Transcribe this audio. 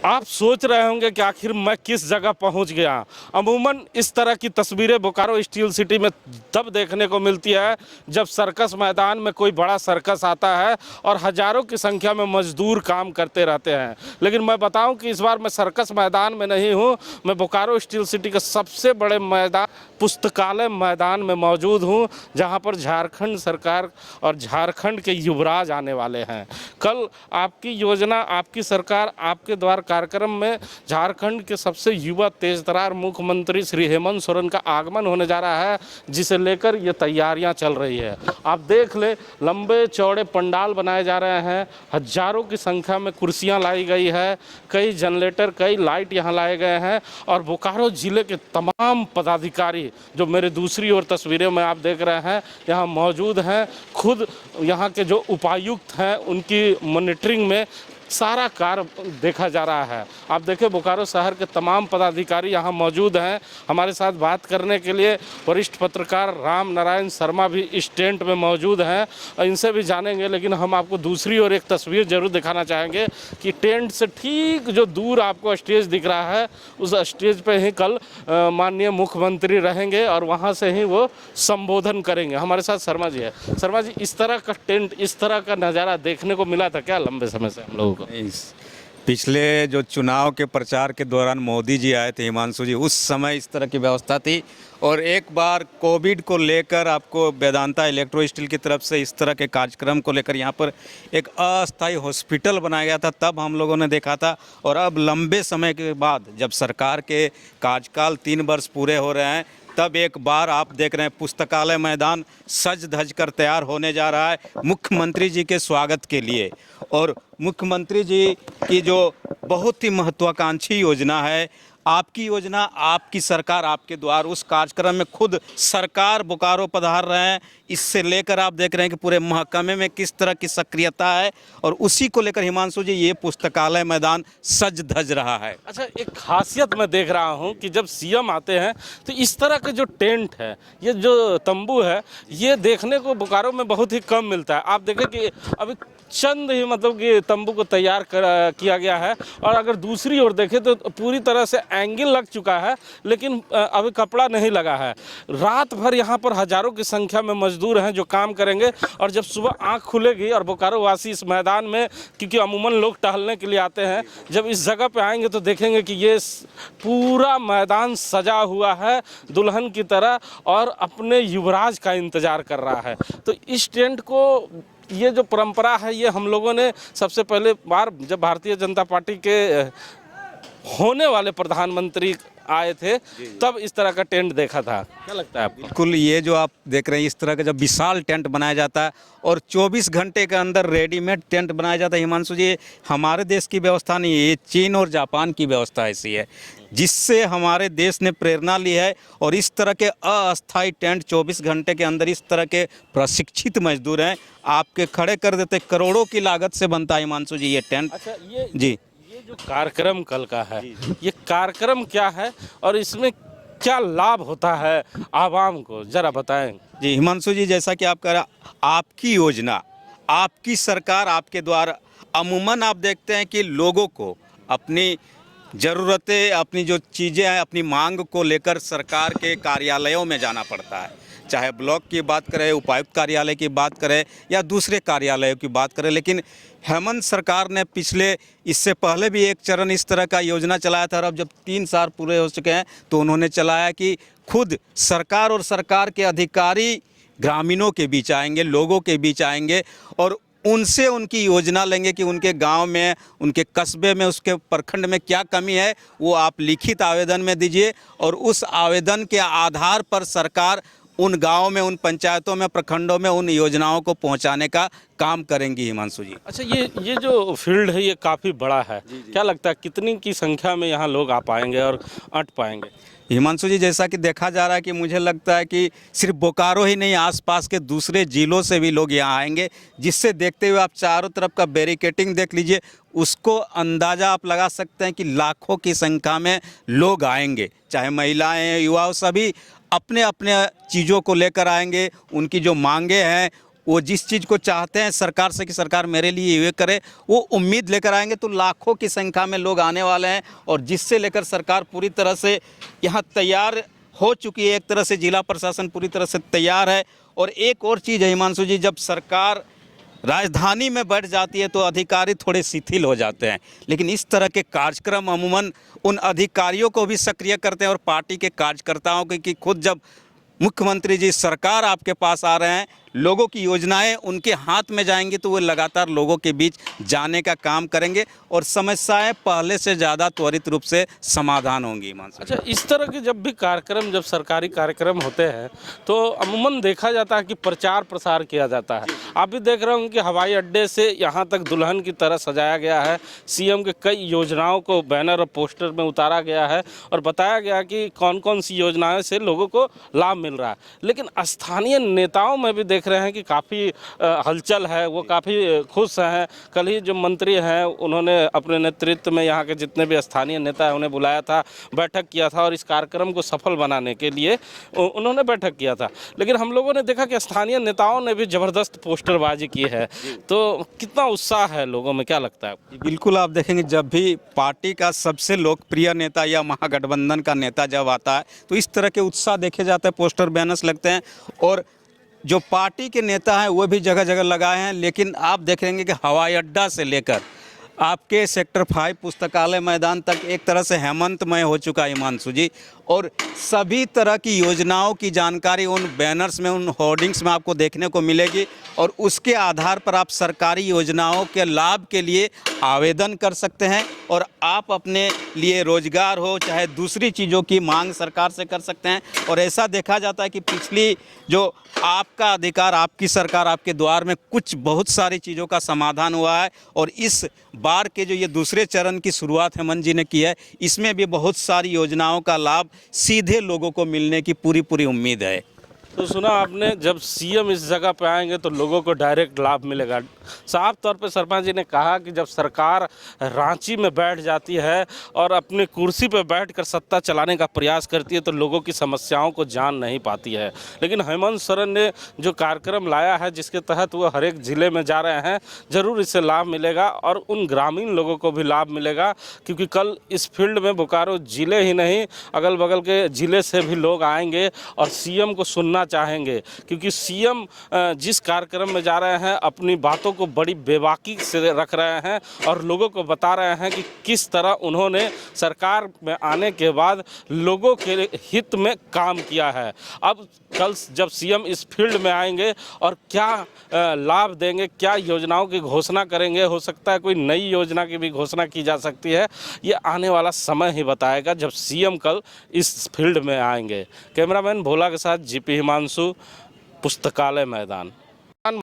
आप सोच रहे होंगे कि आखिर मैं किस जगह पहुंच गया। अमूमन इस तरह की तस्वीरें बोकारो स्टील सिटी में तब देखने को मिलती है जब सर्कस मैदान में कोई बड़ा सर्कस आता है और हज़ारों की संख्या में मजदूर काम करते रहते हैं। लेकिन मैं बताऊं कि इस बार मैं सर्कस मैदान में नहीं हूं, मैं बोकारो स्टील सिटी के सबसे बड़े मैदान पुस्तकालय मैदान में मौजूद हूं, जहां पर झारखंड सरकार और झारखंड के युवराज आने वाले हैं। कल आपकी योजना आपकी सरकार आपके द्वार कार्यक्रम में झारखंड के सबसे युवा तेजतर्रार मुख्यमंत्री श्री हेमंत सोरेन का आगमन होने जा रहा है, जिसे लेकर ये तैयारियां चल रही है। आप देख ले, लंबे चौड़े पंडाल बनाए जा रहे हैं, हजारों की संख्या में कुर्सियां लाई गई है, कई जनरेटर कई लाइट यहाँ लाए गए हैं और बोकारो जिले के तमाम पदाधिकारी जो मेरे दूसरी ओर तस्वीरें में आप देख रहे हैं यहाँ मौजूद हैं। खुद यहाँ के जो उपायुक्त हैं उनकी मॉनिटरिंग में सारा कार्य देखा जा रहा है। आप देखें बोकारो शहर के तमाम पदाधिकारी यहाँ मौजूद हैं। हमारे साथ बात करने के लिए वरिष्ठ पत्रकार राम नारायण शर्मा भी इस टेंट में मौजूद हैं, इनसे भी जानेंगे। लेकिन हम आपको दूसरी ओर एक तस्वीर जरूर दिखाना चाहेंगे कि टेंट से ठीक जो दूर आपको स्टेज दिख रहा है, उस स्टेज पे ही कल माननीय मुख्यमंत्री रहेंगे और वहाँ से ही वो संबोधन करेंगे। हमारे साथ शर्मा जी है। शर्मा जी, इस तरह का टेंट, इस तरह का नज़ारा देखने को मिला था क्या लंबे समय से हम लोग? पिछले जो चुनाव के प्रचार के दौरान मोदी जी आए थे, हिमांशु जी, उस समय इस तरह की व्यवस्था थी। और एक बार कोविड को लेकर आपको वेदांता इलेक्ट्रो स्टील की तरफ से इस तरह के कार्यक्रम को लेकर यहाँ पर एक अस्थायी हॉस्पिटल बनाया गया था, तब हम लोगों ने देखा था। और अब लंबे समय के बाद जब सरकार के कार्यकाल 3 वर्ष पूरे हो रहे हैं, तब एक बार आप देख रहे हैं पुस्तकालय मैदान सज धज कर तैयार होने जा रहा है मुख्यमंत्री जी के स्वागत के लिए। और मुख्यमंत्री जी की जो बहुत ही महत्वाकांक्षी योजना है, आपकी योजना आपकी सरकार आपके द्वार, उस कार्यक्रम में खुद सरकार बोकारो पधार रहे हैं। इससे लेकर आप देख रहे हैं कि पूरे महकमे में किस तरह की सक्रियता है और उसी को लेकर हिमांशु जी ये पुस्तकालय मैदान सज धज रहा है। अच्छा, एक खासियत मैं देख रहा हूँ कि जब सीएम आते हैं तो इस तरह के जो टेंट है, ये जो तंबू है, ये देखने को बोकारो में बहुत ही कम मिलता है। आप देखें कि अभी चंद ही मतलब कि तंबू को तैयार किया गया है और अगर दूसरी ओर देखें तो पूरी तरह से एंगल लग चुका है, लेकिन अभी कपड़ा नहीं लगा है। रात भर यहाँ पर हजारों की संख्या में मजदूर हैं जो काम करेंगे और जब सुबह आँख खुलेगी और बोकारो वासी इस मैदान में, क्योंकि अमूमन लोग टहलने के लिए आते हैं, जब इस जगह पे आएंगे तो देखेंगे कि ये पूरा मैदान सजा हुआ है दुल्हन की तरह और अपने युवराज का इंतजार कर रहा है। तो इस टेंट को, ये जो परंपरा है, ये हम लोगों ने सबसे पहले बार जब भारतीय जनता पार्टी के होने वाले प्रधानमंत्री आए थे तब इस तरह का टेंट देखा था। क्या लगता है आपको? बिल्कुल, ये जो आप देख रहे हैं इस तरह का जब विशाल टेंट बनाया जाता है और 24 घंटे के अंदर रेडीमेड टेंट बनाया जाता है, हिमांशु जी, हमारे देश की व्यवस्था नहीं है, ये चीन और जापान की व्यवस्था ऐसी है जिससे हमारे देश ने प्रेरणा ली है। और इस तरह के अस्थायी टेंट 24 घंटे के अंदर इस तरह के प्रशिक्षित मजदूर हैं, आपके खड़े कर देते, करोड़ों की लागत से बनता है हिमांशु जी ये टेंट। अच्छा, ये जी, जो कार्यक्रम कल का है, ये कार्यक्रम क्या है और इसमें क्या लाभ होता है आवाम को, जरा बताएं। जी हिमांशु जी, जैसा कि आप कह रहे, आपकी योजना आपकी सरकार आपके द्वारा, अमूमन आप देखते हैं कि लोगों को अपनी ज़रूरतें, अपनी जो चीज़ें हैं, अपनी मांग को लेकर सरकार के कार्यालयों में जाना पड़ता है, चाहे ब्लॉक की बात करें, उपायुक्त कार्यालय की बात करें या दूसरे कार्यालयों की बात करें। लेकिन हेमंत सरकार ने पिछले, इससे पहले भी एक चरण इस तरह का योजना चलाया था और अब जब 3 साल पूरे हो चुके हैं तो उन्होंने चलाया कि खुद सरकार और सरकार के अधिकारी ग्रामीणों के बीच आएंगे, लोगों के बीच आएंगे और उनसे उनकी योजना लेंगे कि उनके गांव में, उनके कस्बे में, उसके प्रखंड में क्या कमी है, वो आप लिखित आवेदन में दीजिए और उस आवेदन के आधार पर सरकार उन गाँव में, उन पंचायतों में, प्रखंडों में उन योजनाओं को पहुंचाने का काम करेंगी हिमांशु जी। अच्छा, ये जो फील्ड है ये काफ़ी बड़ा है। क्या लगता है कितनी की संख्या में यहाँ लोग आ पाएंगे और अट पाएंगे? हिमांशु जी, जैसा कि देखा जा रहा है कि मुझे लगता है कि सिर्फ बोकारो ही नहीं, आसपास के दूसरे जिलों से भी लोग यहाँ आएंगे, जिससे देखते हुए आप चारों तरफ का बैरिकेटिंग देख लीजिए, उसको अंदाज़ा आप लगा सकते हैं कि लाखों की संख्या में लोग आएंगे, चाहे महिलाएं, युवा, सभी अपने अपने चीज़ों को लेकर आएंगे। उनकी जो मांगे हैं वो जिस चीज़ को चाहते हैं सरकार से कि सरकार मेरे लिए ये करे, वो उम्मीद लेकर आएंगे तो लाखों की संख्या में लोग आने वाले हैं। और जिससे लेकर सरकार पूरी तरह से यहाँ तैयार हो चुकी है, एक तरह से जिला प्रशासन पूरी तरह से तैयार है। और एक और चीज़ है हिमांशु जी, जब सरकार राजधानी में बैठ जाती है तो अधिकारी थोड़े शिथिल हो जाते हैं, लेकिन इस तरह के कार्यक्रम अमूमन उन अधिकारियों को भी सक्रिय करते हैं और पार्टी के कार्यकर्ताओं को, कि खुद जब मुख्यमंत्री जी सरकार आपके पास आ रहे हैं, लोगों की योजनाएं उनके हाथ में जाएंगी तो वो लगातार लोगों के बीच जाने का काम करेंगे और समस्याएं पहले से ज़्यादा त्वरित रूप से समाधान होंगी। अच्छा, इस तरह के जब भी कार्यक्रम, जब सरकारी कार्यक्रम होते हैं तो अमूमन देखा जाता है कि प्रचार प्रसार किया जाता है। आप भी देख रहे होंगे कि हवाई अड्डे से यहाँ तक दुल्हन की तरह सजाया गया है, सीएम के कई योजनाओं को बैनर और पोस्टर में उतारा गया है और बताया गया कि कौन कौन सी योजनाएं से लोगों को लाभ मिल रहा है। लेकिन स्थानीय नेताओं में भी देख रहे हैं कि काफ़ी हलचल है, वो काफ़ी खुश हैं। कल ही जो मंत्री हैं उन्होंने अपने नेतृत्व में यहाँ के जितने भी स्थानीय नेता हैं उन्हें बुलाया था, बैठक किया था और इस कार्यक्रम को सफल बनाने के लिए उन्होंने बैठक किया था। लेकिन हम लोगों ने देखा कि स्थानीय नेताओं ने भी ज़बरदस्त पोस्टरबाजी की है, तो कितना उत्साह है लोगों में, क्या लगता है? बिल्कुल, आप देखेंगे जब भी पार्टी का सबसे लोकप्रिय नेता या महागठबंधन का नेता जब आता है तो इस तरह के उत्साह देखे जाते हैं, पोस्टर बैनर्स लगते हैं। और जो पार्टी के नेता हैं वो भी जगह जगह लगाए हैं। लेकिन आप देखेंगे कि हवाई अड्डा से लेकर आपके सेक्टर 5 पुस्तकालय मैदान तक एक तरह से हेमंतमय हो चुका है हिमांशु जी। और सभी तरह की योजनाओं की जानकारी उन बैनर्स में, उन होर्डिंग्स में आपको देखने को मिलेगी और उसके आधार पर आप सरकारी योजनाओं के लाभ के लिए आवेदन कर सकते हैं और आप अपने लिए रोजगार हो चाहे दूसरी चीज़ों की मांग सरकार से कर सकते हैं। और ऐसा देखा जाता है कि पिछली जो आपका अधिकार, आपकी सरकार आपके द्वार में कुछ बहुत सारी चीज़ों का समाधान हुआ है। और इस बार के जो ये दूसरे चरण की शुरुआत हेमंत जी ने की है, इसमें भी बहुत सारी योजनाओं का लाभ सीधे लोगों को मिलने की पूरी उम्मीद है। तो सुना आपने, जब सीएम इस जगह पे आएंगे तो लोगों को डायरेक्ट लाभ मिलेगा। साफ तौर पे सरपंच जी ने कहा कि जब सरकार रांची में बैठ जाती है और अपनी कुर्सी पे बैठकर सत्ता चलाने का प्रयास करती है तो लोगों की समस्याओं को जान नहीं पाती है। लेकिन हेमंत सोरेन ने जो कार्यक्रम लाया है जिसके तहत वो हर एक ज़िले में जा रहे हैं, ज़रूर इससे लाभ मिलेगा और उन ग्रामीण लोगों को भी लाभ मिलेगा। क्योंकि कल इस फील्ड में बोकारो ज़िले ही नहीं, अगल बगल के ज़िले से भी लोग आएंगे और सीएम को सुनना चाहेंगे। क्योंकि सीएम जिस कार्यक्रम में जा रहे हैं अपनी बातों को बड़ी बेबाकी से रख रहे हैं और लोगों को बता रहे हैं कि किस तरह उन्होंने सरकार में आने के बाद लोगों के हित में काम किया है। अब कल जब सीएम इस फील्ड में आएंगे और क्या लाभ देंगे, क्या योजनाओं की घोषणा करेंगे, हो सकता है कोई नई योजना की भी घोषणा की जा सकती है। ये आने वाला समय ही बताएगा जब सीएम कल इस फील्ड में आएंगे। कैमरामैन भोला के साथ जीपी हिमांशु, पुस्तकालय मैदान।